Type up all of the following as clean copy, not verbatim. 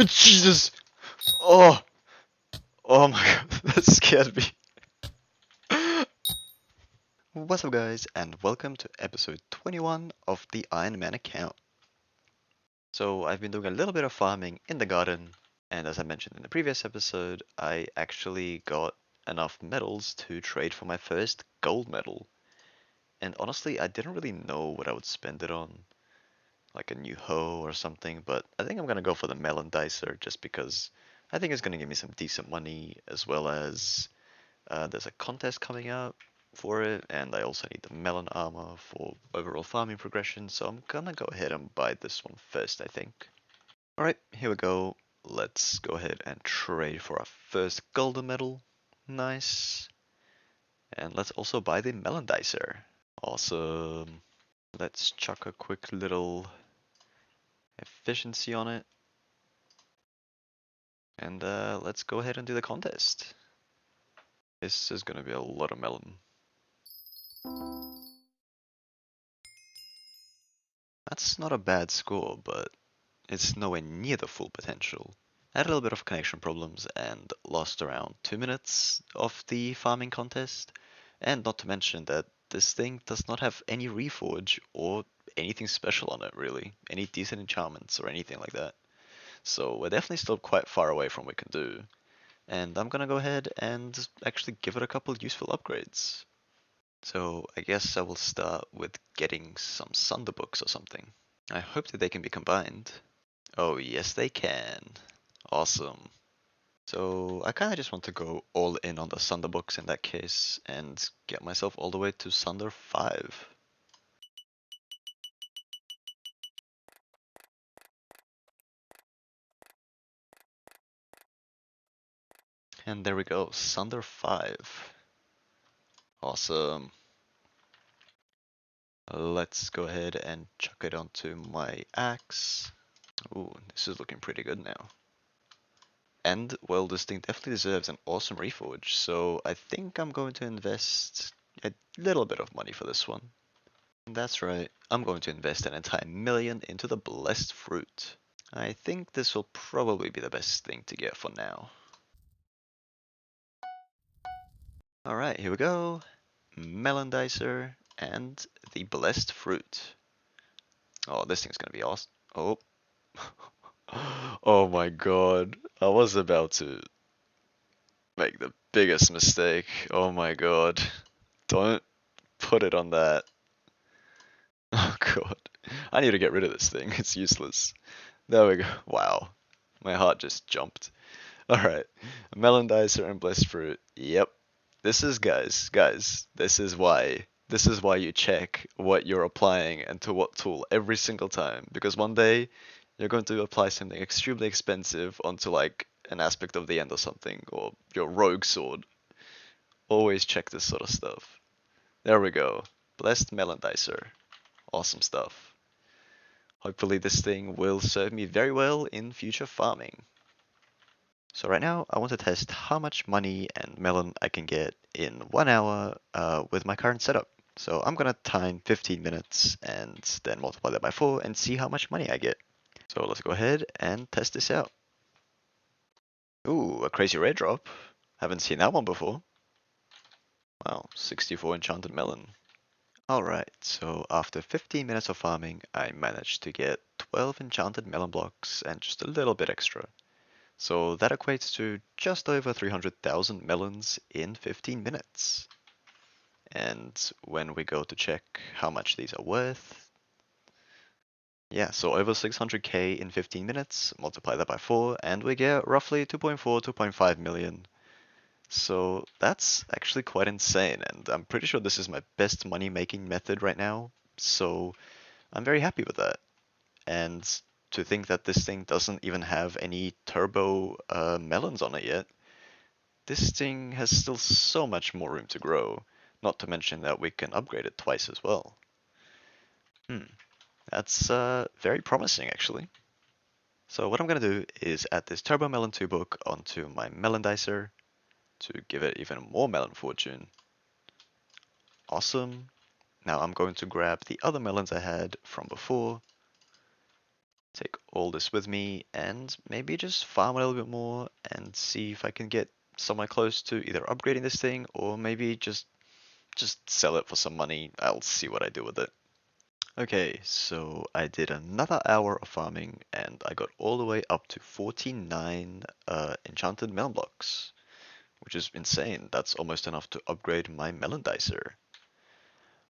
Jesus! Oh! Oh my god, that scared me. What's up guys, and welcome to episode 21 of the IRONMAN account. So I've been doing a little bit of farming in the garden, and as I mentioned in the previous episode, I actually got enough medals to trade for my first gold medal. And honestly, I didn't really know what I would spend it on, like a new hoe or something, but I think I'm gonna go for the Melon Dicer just because I think it's gonna give me some decent money, as well as there's a contest coming up for it, and I also need the melon armor for overall farming progression, so I'm gonna go ahead and buy this one first, I think. Alright, here we go. Let's go ahead and trade for our first golden medal. Nice. And let's also buy the Melon Dicer. Awesome. Let's chuck a quick little efficiency on it. And let's go ahead and do the contest. This is gonna be a lot of melon. That's not a bad score, but it's nowhere near the full potential. I had a little bit of connection problems and lost around 2 minutes of the farming contest, and not to mention that this thing does not have any reforge or anything special on it really, any decent enchantments or anything like that. So we're definitely still quite far away from what we can do, and I'm gonna go ahead and actually give it a couple useful upgrades. So I guess I will start with getting some Sunder books or something. I hope that they can be combined. Oh, yes, they can. Awesome. So I kind of just want to go all in on the Sunder books in that case and get myself all the way to Sunder 5. And there we go, Sunder 5. Awesome. Let's go ahead and chuck it onto my axe. Ooh, this is looking pretty good now. And, well, this thing definitely deserves an awesome reforge, so I think I'm going to invest a little bit of money for this one. That's right, I'm going to invest an entire million into the blessed fruit. I think this will probably be the best thing to get for now. Alright, here we go. Melon Dicer and the blessed fruit. Oh, this thing's gonna be awesome. Oh. Oh my god. I was about to make the biggest mistake. Oh my god. Don't put it on that. Oh god. I need to get rid of this thing. It's useless. There we go. Wow. My heart just jumped. Alright. Melon Dicer and blessed fruit. Yep. This is, guys, this is why. This is why you check what you're applying and to what tool every single time. Because one day, you're going to apply something extremely expensive onto like an aspect of the end or something, or your rogue sword. Always check this sort of stuff. There we go. Blessed Melon Dicer. Awesome stuff. Hopefully this thing will serve me very well in future farming. So right now, I want to test how much money and melon I can get in 1 hour with my current setup. So I'm gonna time 15 minutes and then multiply that by 4 and see how much money I get. So let's go ahead and test this out. Ooh, a crazy rare drop. Haven't seen that one before. Wow, 64 enchanted melon. Alright, so after 15 minutes of farming, I managed to get 12 enchanted melon blocks and just a little bit extra. So that equates to just over 300,000 melons in 15 minutes. And when we go to check how much these are worth, yeah, so over 600k in 15 minutes, multiply that by 4, and we get roughly 2.4, 2.5 million. So that's actually quite insane, and I'm pretty sure this is my best money making method right now, so I'm very happy with that. And to think that this thing doesn't even have any turbo melons on it yet, this thing has still so much more room to grow, not to mention that we can upgrade it twice as well. That's very promising actually. So what I'm going to do is add this Turbo Melon 2 book onto my Melon Dicer to give it even more melon fortune. Awesome. Now I'm going to grab the other melons I had from before, take all this with me and maybe just farm a little bit more and see if I can get somewhere close to either upgrading this thing or maybe just sell it for some money. I'll see what I do with it. Okay, so I did another hour of farming and I got all the way up to 49 enchanted melon blocks, which is insane. That's almost enough to upgrade my Melon Dicer.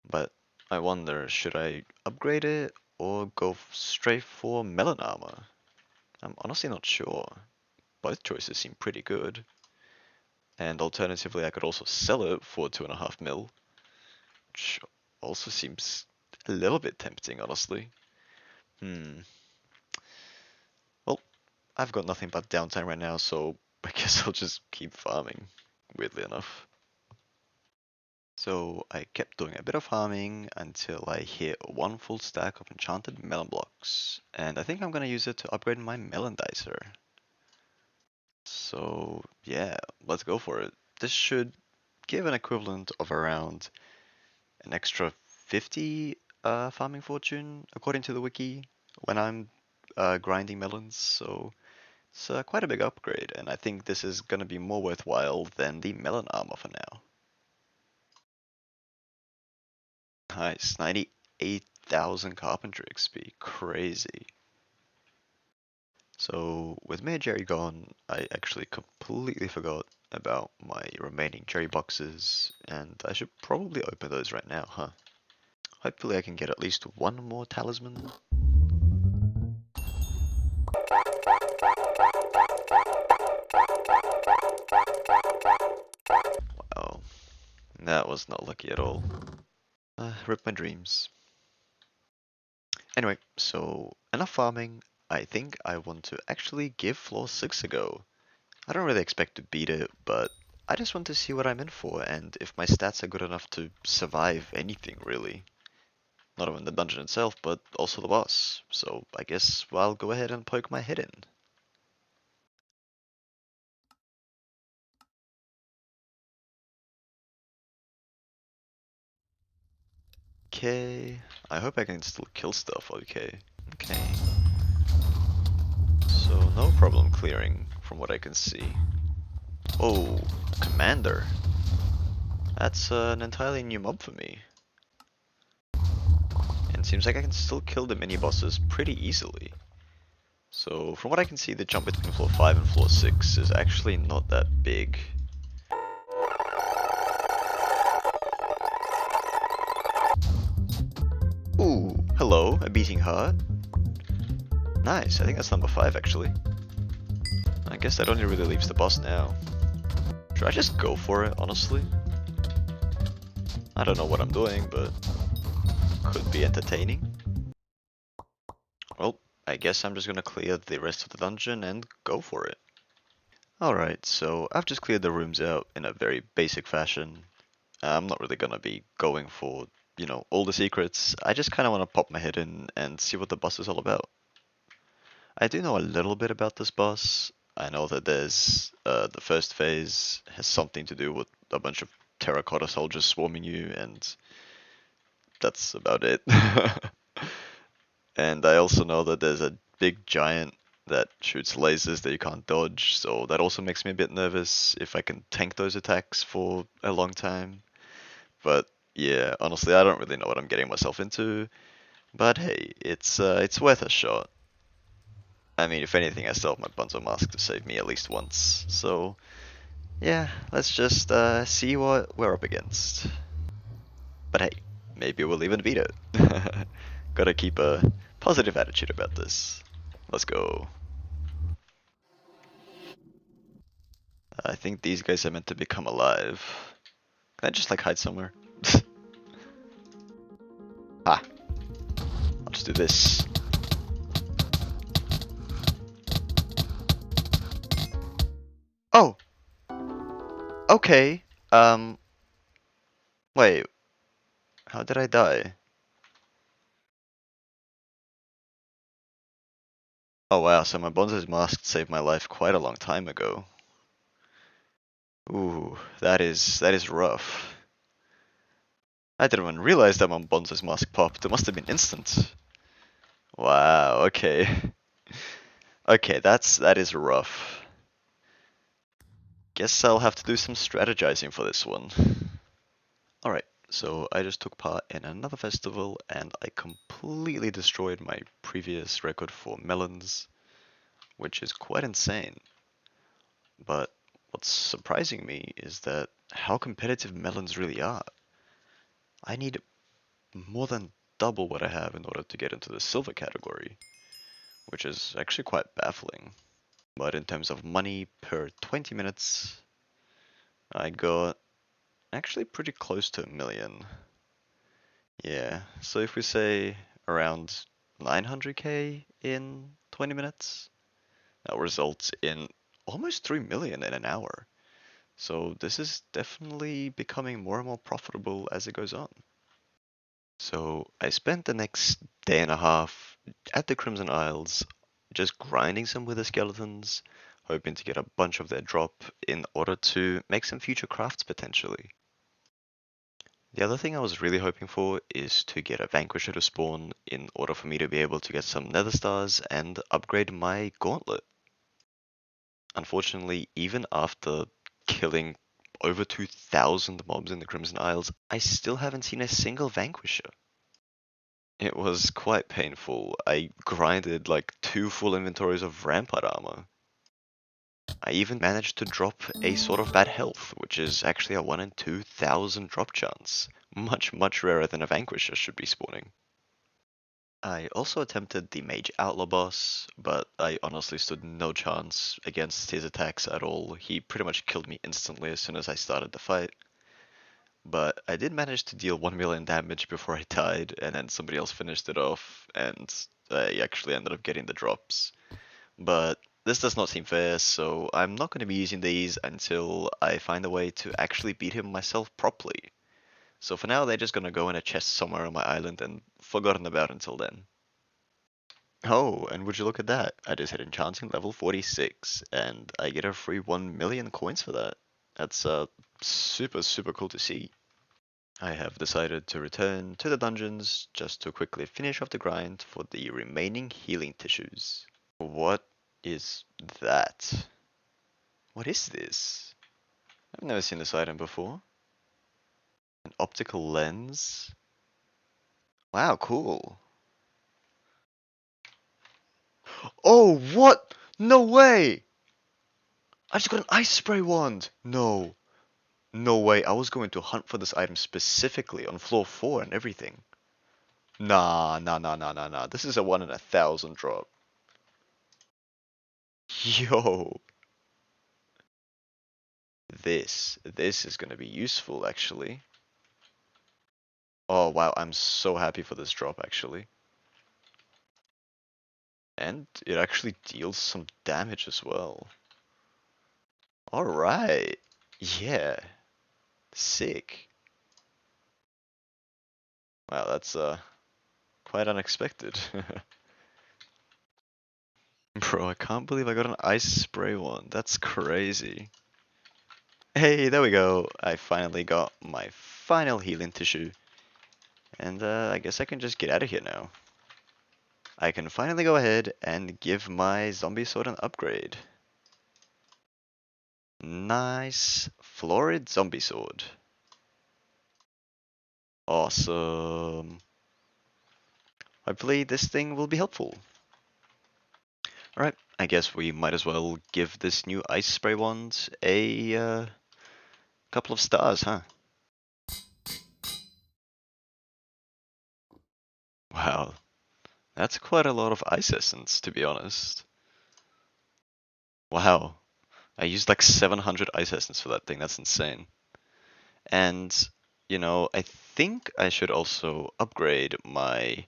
But I wonder, should I upgrade it or go straight for melon armor? I'm honestly not sure. Both choices seem pretty good. And alternatively, I could also sell it for 2.5 mil, which also seems a little bit tempting, honestly. Well, I've got nothing but downtime right now, so I guess I'll just keep farming, weirdly enough. So I kept doing a bit of farming until I hit one full stack of enchanted melon blocks, and I think I'm gonna use it to upgrade my Melon Dicer. So yeah, let's go for it. This should give an equivalent of around an extra 50 farming fortune, according to the wiki, when I'm grinding melons, so it's quite a big upgrade, and I think this is gonna be more worthwhile than the melon armor for now. Nice, 98,000 carpentry XP, crazy. So with me and Jerry gone, I actually completely forgot about my remaining cherry boxes, and I should probably open those right now, huh? Hopefully I can get at least one more talisman. Wow, that was not lucky at all. Rip my dreams. Anyway, so enough farming. I think I want to actually give floor 6 a go. I don't really expect to beat it, but I just want to see what I'm in for and if my stats are good enough to survive anything really. Not even the dungeon itself, but also the boss. So I guess I'll go ahead and poke my head in. Okay, I hope I can still kill stuff, okay. Okay. So no problem clearing from what I can see. Oh, Commander. That's an entirely new mob for me. And seems like I can still kill the mini bosses pretty easily. So from what I can see, the jump between floor 5 and floor 6 is actually not that big. Ooh, hello, a beating heart. Nice, I think that's number 5 actually. I guess that only really leaves the boss now. Should I just go for it, honestly? I don't know what I'm doing, but could be entertaining. Well, I guess I'm just gonna clear the rest of the dungeon and go for it. Alright, so I've just cleared the rooms out in a very basic fashion. I'm not really gonna be going for, all the secrets. I just kinda wanna pop my head in and see what the boss is all about. I do know a little bit about this boss. I know that there's, the first phase has something to do with a bunch of terracotta soldiers swarming you, and that's about it. And I also know that there's a big giant that shoots lasers that you can't dodge, so that also makes me a bit nervous if I can tank those attacks for a long time. But yeah, honestly, I don't really know what I'm getting myself into. But hey, it's worth a shot. I mean, if anything, I still have my Bunzo mask to save me at least once. So yeah, let's just see what we're up against. But hey, maybe we'll even beat it. Gotta keep a positive attitude about this. Let's go. I think these guys are meant to become alive. Can I just like hide somewhere? Ah, I'll just do this. Oh, okay. Wait, how did I die? Oh wow, so my Bonzo's mask saved my life quite a long time ago. Ooh, that is rough. I didn't even realize that my Bonzo's mask popped. It must have been instant. Wow, okay. Okay, that is rough. Guess I'll have to do some strategizing for this one. Alright, so I just took part in another festival and I completely destroyed my previous record for melons, which is quite insane. But what's surprising me is that how competitive melons really are. I need more than double what I have in order to get into the silver category, which is actually quite baffling. But in terms of money per 20 minutes, I got actually pretty close to 1 million. Yeah, so if we say around 900k in 20 minutes, that results in almost 3 million in an hour. So this is definitely becoming more and more profitable as it goes on. So I spent the next day and a half at the Crimson Isles just grinding some wither skeletons, hoping to get a bunch of their drop in order to make some future crafts potentially. The other thing I was really hoping for is to get a Vanquisher to spawn in order for me to be able to get some nether stars and upgrade my gauntlet. Unfortunately, even after killing over 2,000 mobs in the Crimson Isles, I still haven't seen a single Vanquisher. It was quite painful. I grinded like 2 full inventories of rampart armor. I even managed to drop a sort of bad health, which is actually a 1 in 2,000 drop chance. Much rarer than a Vanquisher should be spawning. I also attempted the Mage Outlaw boss, but I honestly stood no chance against his attacks at all. He pretty much killed me instantly as soon as I started the fight. But I did manage to deal 1 million damage before I died, and then somebody else finished it off, and I actually ended up getting the drops. But this does not seem fair, so I'm not going to be using these until I find a way to actually beat him myself properly. So for now, they're just going to go in a chest somewhere on my island and forgotten about until then. Oh, and would you look at that? I just hit enchanting level 46, and I get a free 1 million coins for that. That's super cool to see. I have decided to return to the dungeons just to quickly finish off the grind for the remaining healing tissues. What is that? What is this? I've never seen this item before. An optical lens? Wow, cool. Oh, what? No way! I just got an ice spray wand! No. No way, I was going to hunt for this item specifically on floor 4 and everything. Nah. This is a 1 in 1,000 drop. Yo. This is gonna be useful actually. Oh wow, I'm so happy for this drop actually. And it actually deals some damage as well. Alright. Yeah. Sick. Wow, that's quite unexpected. Bro, I can't believe I got an ice spray one. That's crazy. Hey, there we go. I finally got my final healing tissue. And I guess I can just get out of here now. I can finally go ahead and give my zombie sword an upgrade. Nice florid zombie sword. Awesome. Hopefully this thing will be helpful. Alright, I guess we might as well give this new ice spray wand a couple of stars, huh? Wow, that's quite a lot of ice essence, to be honest. Wow, I used like 700 ice essence for that thing, that's insane. And, you know, I think I should also upgrade my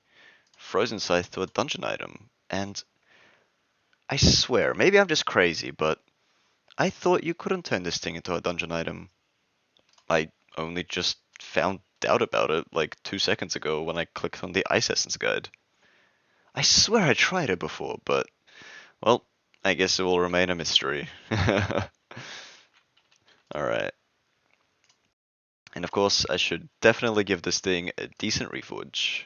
frozen scythe to a dungeon item. And I swear, maybe I'm just crazy, but I thought you couldn't turn this thing into a dungeon item. I only just found out about it like 2 seconds ago when I clicked on the Ice Essence guide. I swear I tried it before, but, well, I guess it will remain a mystery. Alright. And of course, I should definitely give this thing a decent reforge.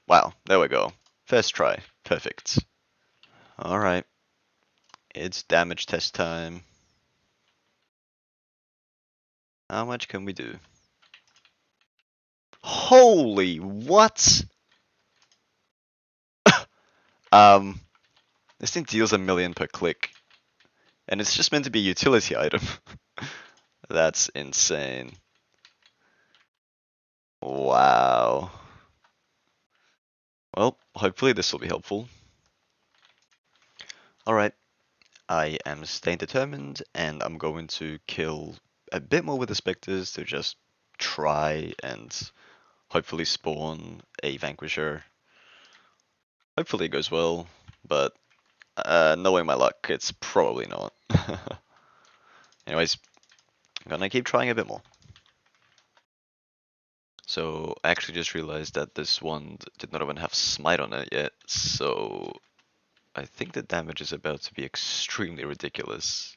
Wow, there we go. First try. Perfect. Alright, it's damage test time. How much can we do? Holy, what? Um, this thing deals 1,000,000 per click, and it's just meant to be a utility item. That's insane. Wow. Well, hopefully this will be helpful. Alright, I am staying determined, and I'm going to kill a bit more with the specters to just try and hopefully spawn a vanquisher. Hopefully it goes well, but knowing my luck, it's probably not. Anyways, I'm gonna keep trying a bit more. So I actually just realized that this one did not even have smite on it yet, so I think the damage is about to be extremely ridiculous.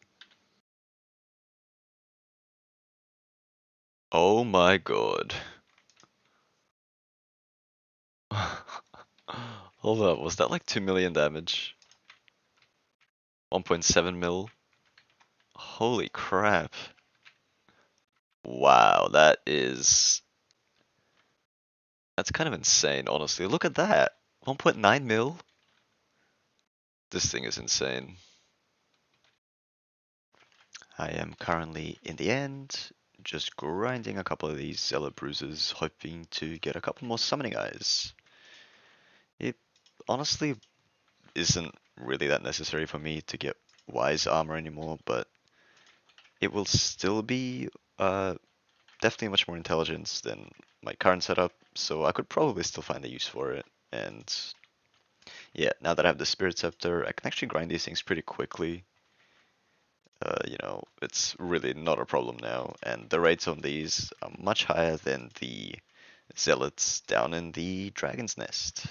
Oh my god. Hold up, was that like 2 million damage? 1.7 mil? Holy crap. Wow, that's kind of insane, honestly. Look at that. 1.9 mil? This thing is insane. I am currently in the end, just grinding a couple of these Zealot bruises, hoping to get a couple more summoning eyes. It honestly isn't really that necessary for me to get wise armor anymore, but it will still be definitely much more intelligence than my current setup, so I could probably still find a use for it. And yeah, now that I have the Spirit Scepter, I can actually grind these things pretty quickly. It's really not a problem now, and the rates on these are much higher than the Zealots down in the Dragon's Nest.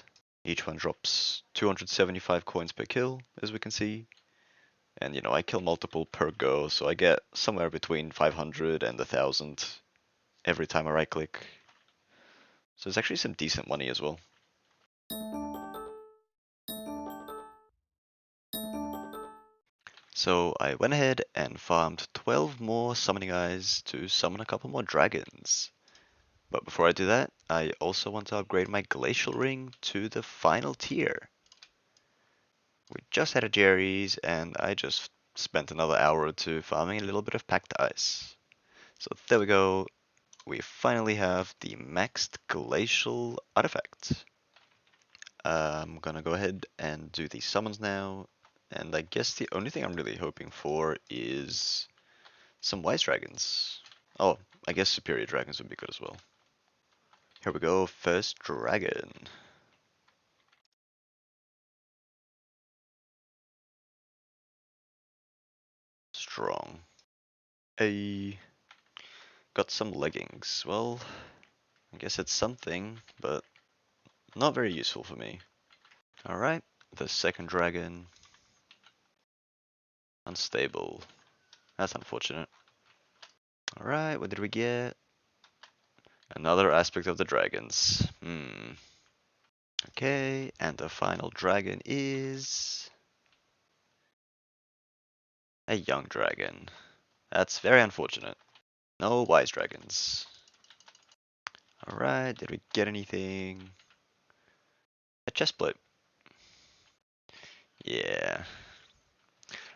Each one drops 275 coins per kill, as we can see. And I kill multiple per go, so I get somewhere between 500 and 1,000 every time I right click. So it's actually some decent money as well. So I went ahead and farmed 12 more summoning eyes to summon a couple more dragons. But before I do that, I also want to upgrade my glacial ring to the final tier. We just had a Jerry's and I just spent another hour or two farming a little bit of packed ice. So there we go, we finally have the maxed glacial artifact. I'm gonna go ahead and do the summons now, and I guess the only thing I'm really hoping for is some wise dragons. Oh, I guess superior dragons would be good as well. Here we go, first dragon. Strong. I got some leggings. Well, I guess it's something, but not very useful for me. Alright, the second dragon. Unstable. That's unfortunate. Alright, what did we get? Another aspect of the dragons. Okay, and the final dragon is a young dragon. That's very unfortunate. No wise dragons. Alright, did we get anything? A chestplate. Yeah.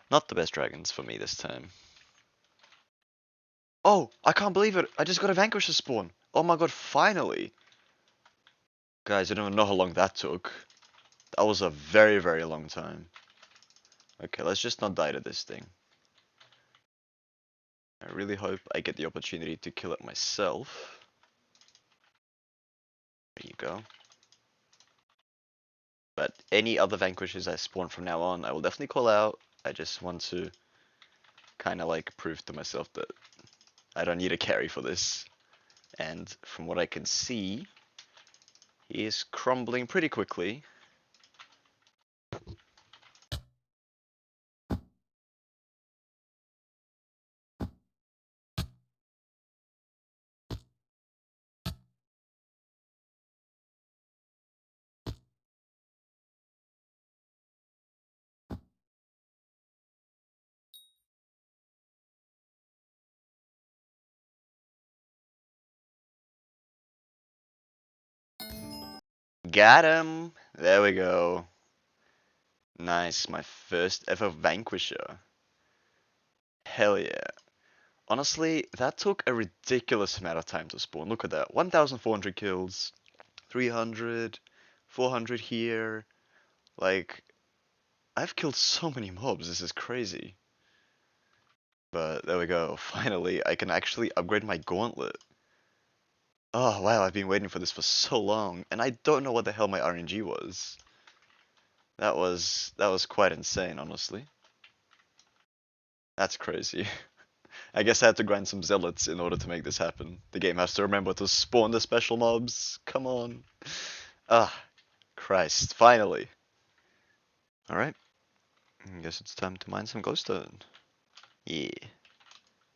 Not the best dragons for me this time. Oh, I can't believe it! I just got a Vanquisher spawn! Oh my god, finally! Guys, I don't even know how long that took. That was a very, very long time. Okay, let's just not die to this thing. I really hope I get the opportunity to kill it myself. There you go. But any other Vanquishers I spawn from now on, I will definitely call out. I just want to kind of like prove to myself that I don't need a carry for this. And from what I can see, he is crumbling pretty quickly. Got him! There we go. Nice, my first ever Vanquisher. Hell yeah. Honestly, that took a ridiculous amount of time to spawn. Look at that. 1,400 kills, 300, 400 here. Like, I've killed so many mobs, this is crazy. But there we go. Finally, I can actually upgrade my gauntlet. Oh wow, I've been waiting for this for so long, and I don't know what the hell my RNG was. That was quite insane, honestly. That's crazy. I guess I had to grind some zealots in order to make this happen. The game has to remember to spawn the special mobs. Come on. Ah, Christ, finally. Alright, I guess it's time to mine some glowstone. Yeah.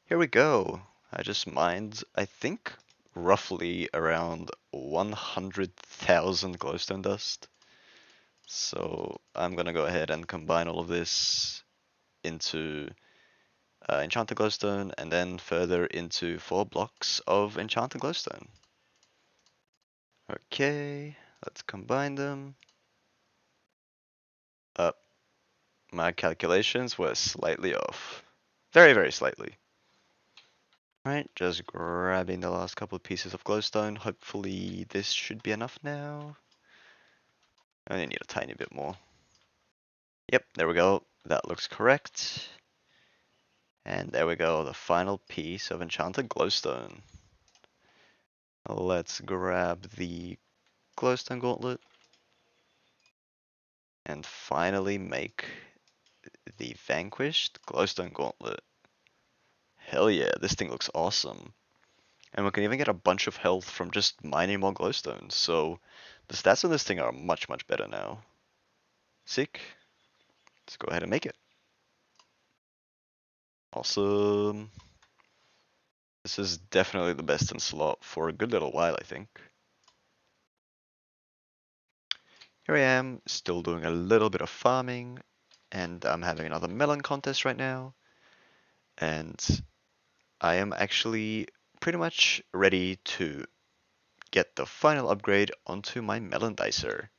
Here we go. I just mined, I think, roughly around 100,000 glowstone dust. So I'm gonna go ahead and combine all of this into enchanted glowstone and then further into 4 blocks of enchanted glowstone. Okay, let's combine them. My calculations were slightly off. Very, very slightly. Alright, just grabbing the last couple of pieces of glowstone. Hopefully this should be enough now. I only need a tiny bit more. Yep, there we go. That looks correct. And there we go, the final piece of enchanted glowstone. Let's grab the glowstone gauntlet and finally make the vanquished glowstone gauntlet. Hell yeah, this thing looks awesome. And we can even get a bunch of health from just mining more glowstones, so the stats on this thing are much, much better now. Sick. Let's go ahead and make it. Awesome. This is definitely the best in slot for a good little while, I think. Here I am, still doing a little bit of farming, and I'm having another melon contest right now. And I am actually pretty much ready to get the final upgrade onto my Melon Dicer.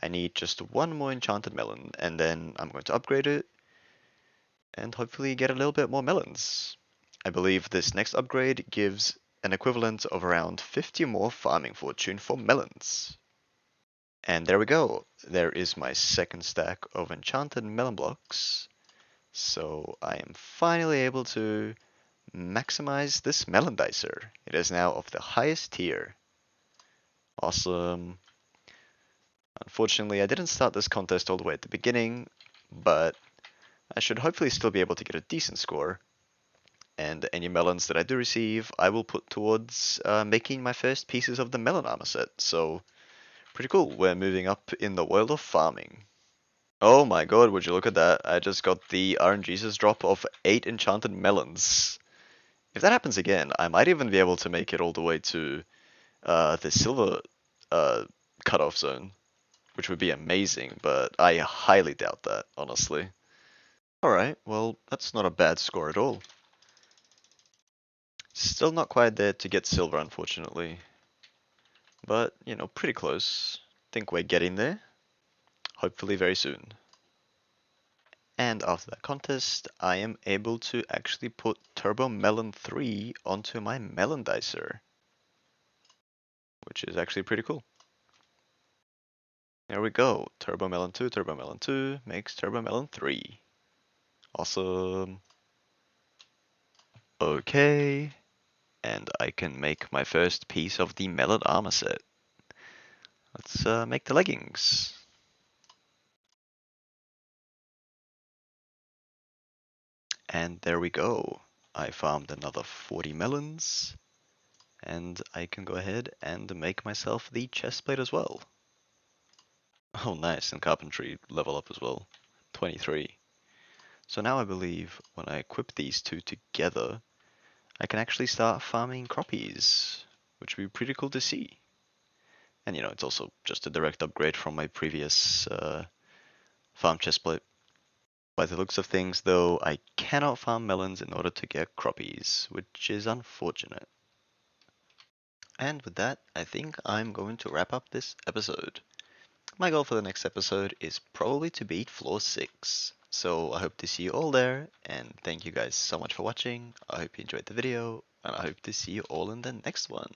I need just one more enchanted melon, and then I'm going to upgrade it, and hopefully get a little bit more melons. I believe this next upgrade gives an equivalent of around 50 more farming fortune for melons. And there we go. There is my second stack of enchanted melon blocks. So I am finally able to maximize this Melon Dicer. It is now of the highest tier. Awesome. Unfortunately, I didn't start this contest all the way at the beginning, but I should hopefully still be able to get a decent score. And any melons that I do receive, I will put towards making my first pieces of the melon armor set. So, pretty cool. We're moving up in the world of farming. Oh my god, would you look at that? I just got the RNGesus drop of 8 enchanted melons. If that happens again, I might even be able to make it all the way to the silver cutoff zone, which would be amazing, but I highly doubt that, honestly. Alright, well, that's not a bad score at all. Still not quite there to get silver, unfortunately. But, you know, pretty close. Think we're getting there. Hopefully very soon. And after that contest, I am able to actually put Turbo Melon 3 onto my Melon Dicer, which is actually pretty cool. There we go. Turbo Melon 2 makes Turbo Melon 3. Awesome. Okay. And I can make my first piece of the melon armor set. Let's make the leggings. And there we go. I farmed another 40 melons. And I can go ahead and make myself the chest plate as well. Oh nice, and carpentry level up as well. 23. So now I believe when I equip these two together, I can actually start farming croppies, which would be pretty cool to see. And you know, it's also just a direct upgrade from my previous farm chestplate. By the looks of things though, I cannot farm melons in order to get croppies, which is unfortunate. And with that, I think I'm going to wrap up this episode. My goal for the next episode is probably to beat floor 6. So I hope to see you all there, and thank you guys so much for watching. I hope you enjoyed the video, and I hope to see you all in the next one.